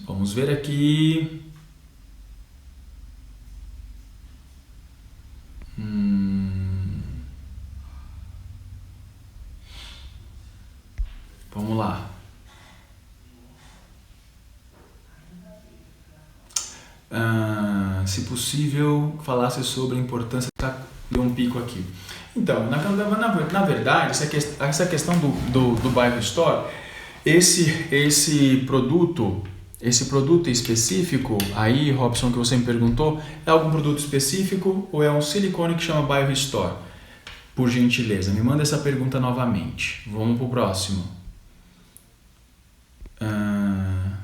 Vamos ver aqui. Vamos lá. Se possível, falasse sobre a importância de um pico aqui. Então, na verdade, essa questão do Bairro Store, esse produto específico, aí, Robson, que você me perguntou, é algum produto específico ou é um silicone que chama Bairro Store? Por gentileza, me manda essa pergunta novamente. Vamos pro próximo. Ah,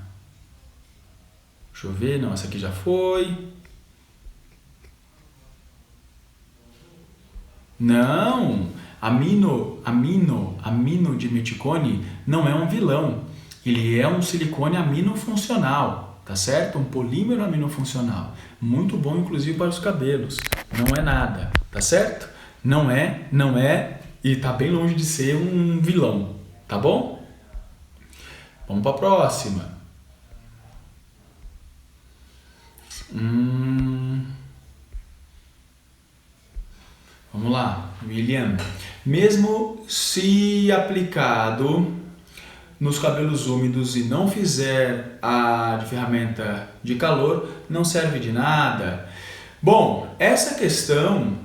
deixa eu ver, não, essa aqui já foi. Não, amino-dimeticone não é um vilão. Ele é um silicone aminofuncional, tá certo? Um polímero aminofuncional. Muito bom, inclusive, para os cabelos. Não é nada, tá certo? Não é, e tá bem longe de ser um vilão, tá bom? Vamos para a próxima. Vamos lá, William. Mesmo se aplicado nos cabelos úmidos e não fizer a de ferramenta de calor, não serve de nada. Bom, essa questão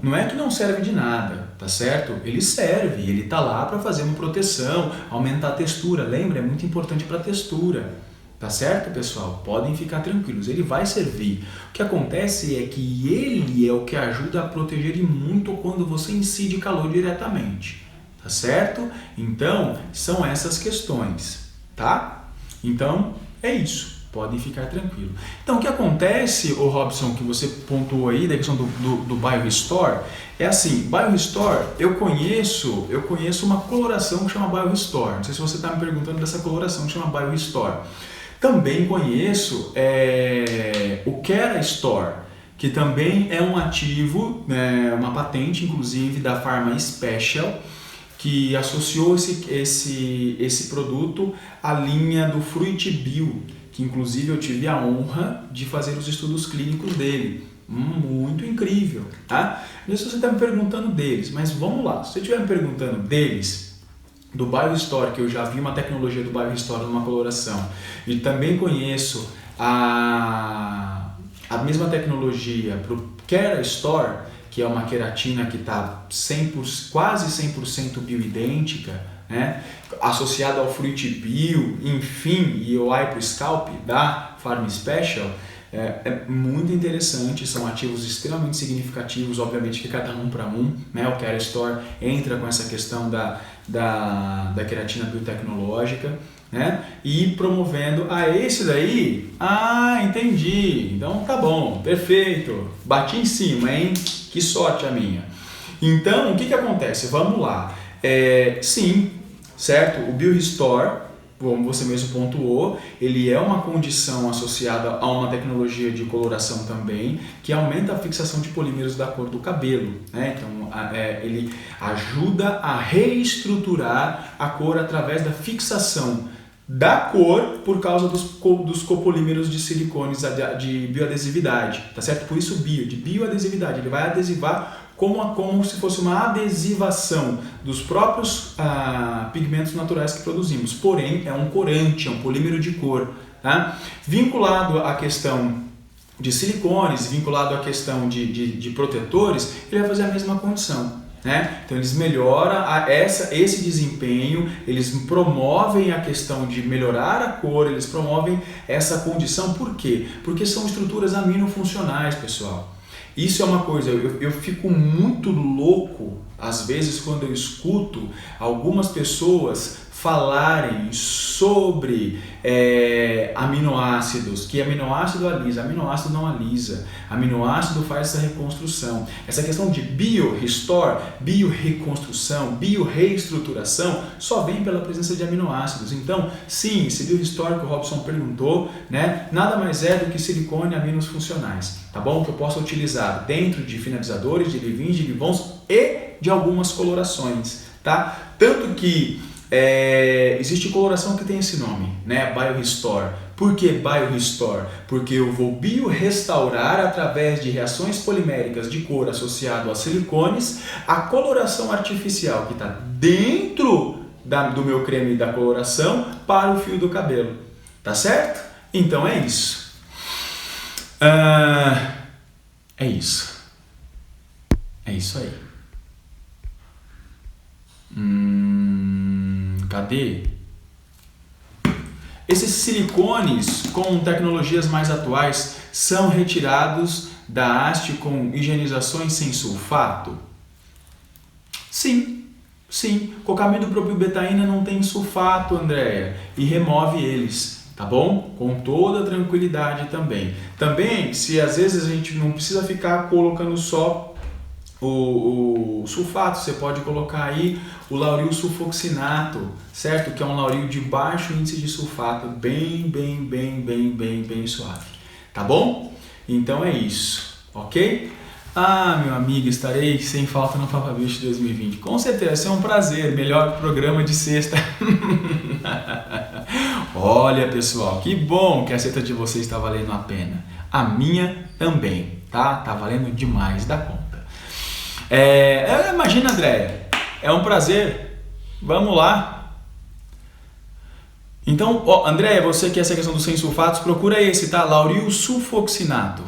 não é que não serve de nada, tá certo? Ele serve, ele tá lá para fazer uma proteção, aumentar a textura. Lembra? É muito importante para a textura. Tá certo, pessoal? Podem ficar tranquilos, ele vai servir. O que acontece é que ele é o que ajuda a proteger e muito quando você incide calor diretamente. Tá certo? Então, são essas questões, tá? Então, é isso. Podem ficar tranquilos. Então, o que acontece, ô Robson, que você pontuou aí, da questão do BioRestore, é assim, BioRestore, eu conheço uma coloração que chama BioRestore. Não sei se você está me perguntando dessa coloração que chama BioRestore. Também conheço o Kerastore, que também é um ativo, uma patente inclusive da Pharma Special, que associou esse produto à linha do Fruit Bio, que inclusive eu tive a honra de fazer os estudos clínicos dele. Muito incrível, tá? Não sei se você está me perguntando deles, mas vamos lá. Se você estiver me perguntando deles, do BioRestore, que eu já vi uma tecnologia do BioRestore numa coloração, e também conheço a mesma tecnologia para o Kerastore, que é uma queratina que está quase 100% bioidêntica, né? Associada ao Fruit Bio, enfim, e o Eye Pro Scalp da Pharma Special. É muito interessante, são ativos extremamente significativos, obviamente que cada um para um, né? O Kerastore entra com essa questão da queratina biotecnológica, né? E promovendo, esse daí, entendi, então tá bom, perfeito, bati em cima, hein? Que sorte a minha. Então, o que acontece? Vamos lá, sim, certo? O BioRestore, como você mesmo pontuou, ele é uma condição associada a uma tecnologia de coloração também, que aumenta a fixação de polímeros da cor do cabelo, né? Então, ele ajuda a reestruturar a cor através da fixação da cor por causa dos copolímeros de silicones de bioadesividade, tá certo? Por isso de bioadesividade, ele vai adesivar como se fosse uma adesivação dos próprios pigmentos naturais que produzimos, porém é um corante, é um polímero de cor, tá? Vinculado à questão de silicones, vinculado à questão de protetores, ele vai fazer a mesma condição, né? Então eles melhoram esse desempenho, eles promovem a questão de melhorar a cor, eles promovem essa condição. Por quê? Porque são estruturas aminofuncionais, pessoal. Isso é uma coisa, eu fico muito louco às vezes quando eu escuto algumas pessoas falarem sobre aminoácidos, que aminoácido alisa, aminoácido não alisa, aminoácido faz essa reconstrução. Essa questão de BioRestore, bioreconstrução, bioreestruturação, só vem pela presença de aminoácidos. Então, sim, esse BioRestore que o Robson perguntou, né, nada mais é do que silicone e aminos funcionais, tá bom? Que eu posso utilizar dentro de finalizadores, de leave-ins, de leave-ons e de algumas colorações, tá? Tanto que existe coloração que tem esse nome, né? BioRestore. Por que BioRestore? Porque eu vou biorestaurar através de reações poliméricas de cor associado a silicones a coloração artificial que está dentro do meu creme da coloração para o fio do cabelo, tá certo? Então é isso. É isso. É isso aí. Cadê? Esses silicones com tecnologias mais atuais são retirados da haste com higienizações sem sulfato? Sim, Sim, cocamida e propilbetaína não tem sulfato, Andréia, e remove eles, tá bom? Com toda tranquilidade também. Também, se às vezes a gente não precisa ficar colocando só o sulfato, você pode colocar aí o lauril sulfoxinato, certo? Que é um lauril de baixo índice de sulfato, bem suave, tá bom? Então é isso, ok? Ah, meu amigo, estarei sem falta no Papa Bicho 2020. Com certeza, é um prazer. Melhor programa de sexta. Olha, pessoal, que bom que a sexta de vocês está valendo a pena. A minha também, tá? Tá valendo demais da conta. Imagina, Andréia, é um prazer. Vamos lá. Então, Andréia, você que essa questão dos sem sulfatos, procura esse, tá? Lauril sulfoxinato.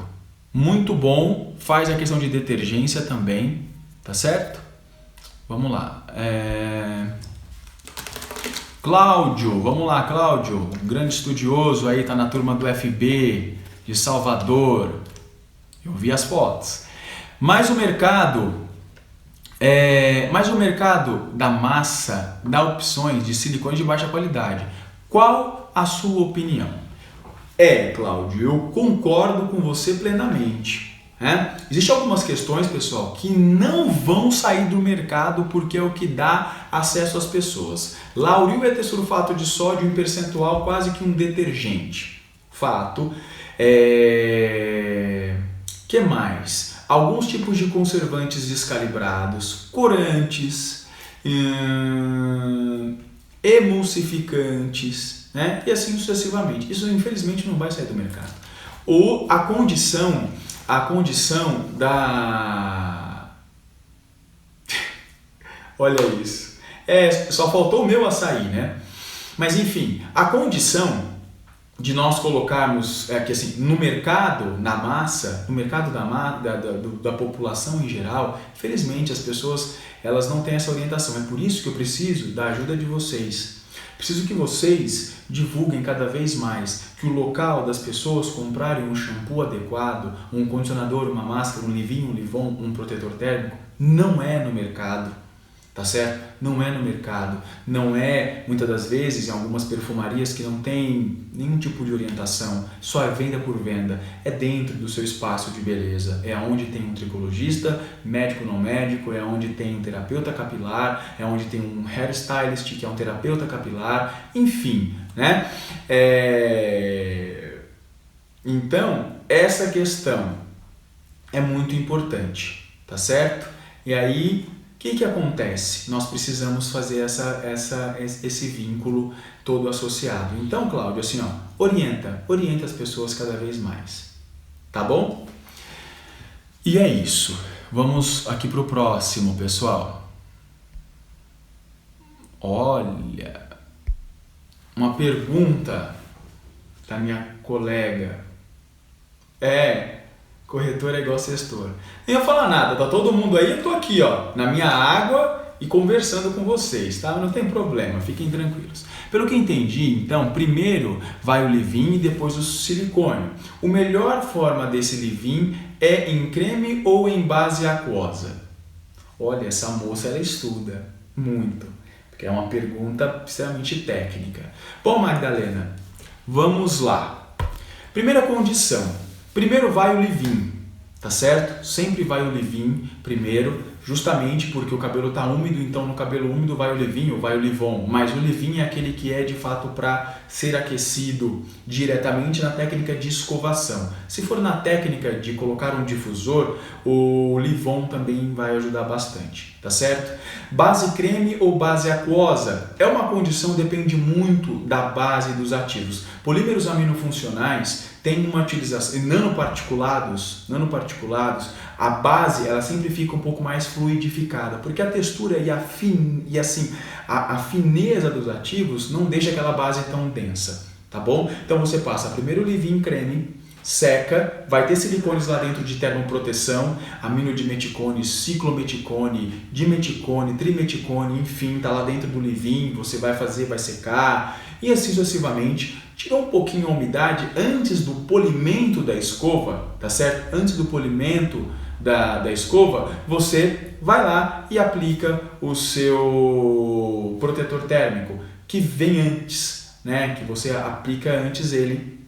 Muito bom, faz a questão de detergência também, tá certo? Vamos lá. Cláudio, vamos lá, Cláudio, um grande estudioso aí, tá na turma do FB de Salvador. Eu vi as fotos. Mas o mercado da massa dá opções de silicone de baixa qualidade. Qual a sua opinião? Cláudio, eu concordo com você plenamente. Existem algumas questões, pessoal, que não vão sair do mercado porque é o que dá acesso às pessoas. Lauril é sulfato de sódio em percentual quase que um detergente. Fato. Que mais? Alguns tipos de conservantes descalibrados, corantes, emulsificantes, né? E assim sucessivamente. Isso infelizmente não vai sair do mercado. Ou a condição da... Olha isso. Só faltou o meu açaí, né? Mas enfim, a condição de nós colocarmos que assim, no mercado, na massa, no mercado da população em geral, infelizmente as pessoas elas não têm essa orientação. É por isso que eu preciso da ajuda de vocês. Preciso que vocês divulguem cada vez mais que o local das pessoas comprarem um shampoo adequado, um condicionador, uma máscara, um leave-in, um Livon, um protetor térmico, não é no mercado, tá certo? Não é no mercado, não é muitas das vezes em algumas perfumarias que não tem nenhum tipo de orientação, só é venda por venda, é dentro do seu espaço de beleza, é onde tem um tricologista, médico não médico, é onde tem um terapeuta capilar, é onde tem um hairstylist que é um terapeuta capilar, enfim, né? Então, essa questão é muito importante, tá certo? E aí, o que acontece? Nós precisamos fazer esse vínculo todo associado. Então, Cláudio, assim, orienta as pessoas cada vez mais, tá bom? E é isso. Vamos aqui para o próximo, pessoal. Olha, uma pergunta da minha colega. Corretor é igual sextor. Nem ia falar nada, tá todo mundo aí, eu tô aqui, na minha água e conversando com vocês, tá? Não tem problema, fiquem tranquilos. Pelo que entendi, então, primeiro vai o leave-in e depois o silicone. A melhor forma desse leave-in é em creme ou em base aquosa? Olha, essa moça, ela estuda muito, porque é uma pergunta extremamente técnica. Bom, Magdalena, vamos lá. Primeira condição. Primeiro vai o leave-in, tá certo? Sempre vai o leave-in primeiro, justamente porque o cabelo está úmido, então no cabelo úmido vai o leave-in ou vai o Livon, mas o leave-in é aquele que é de fato para ser aquecido diretamente na técnica de escovação. Se for na técnica de colocar um difusor, o Livon também vai ajudar bastante, tá certo? Base creme ou base aquosa é uma condição, depende muito da base dos ativos. Polímeros aminofuncionais tem uma utilização, nanoparticulados, a base ela sempre fica um pouco mais fluidificada, porque a textura e a fineza dos ativos não deixa aquela base tão densa, tá bom? Então você passa primeiro o leave-in creme, seca, vai ter silicones lá dentro de termoproteção, aminodimeticone, ciclometicone, dimeticone, trimeticone, enfim, tá lá dentro do leave-in, você vai fazer, vai secar e assim sucessivamente. Tirou um pouquinho a umidade antes do polimento da escova, tá certo? Antes do polimento da escova, você vai lá e aplica o seu protetor térmico, que vem antes, né? Que você aplica antes ele,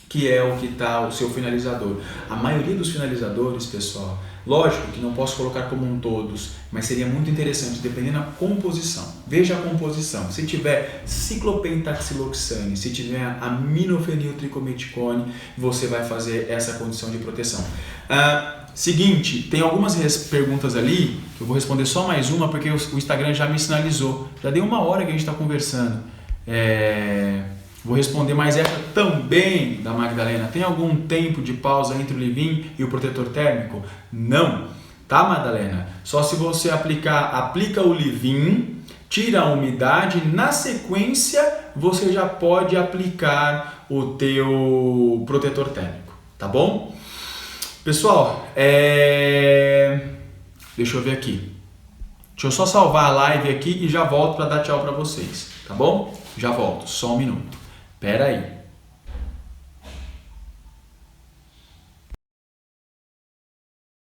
que é o que está o seu finalizador. A maioria dos finalizadores, pessoal, lógico que não posso colocar como um todos, mas seria muito interessante, dependendo da composição. Veja a composição. Se tiver ciclopentaxiloxane, se tiver aminofeniltricometicone, você vai fazer essa condição de proteção. Seguinte, tem algumas perguntas ali, que eu vou responder só mais uma, porque o Instagram já me sinalizou. Já deu 1 hora que a gente está conversando. Vou responder mais essa também da Magdalena. Tem algum tempo de pausa entre o leave-in e o protetor térmico? Não, tá, Magdalena? Só se você aplica o leave-in, tira a umidade, na sequência você já pode aplicar o teu protetor térmico, tá bom? Pessoal, deixa eu ver aqui. Deixa eu só salvar a live aqui e já volto para dar tchau para vocês, tá bom? Já volto, só um minuto. Pera aí.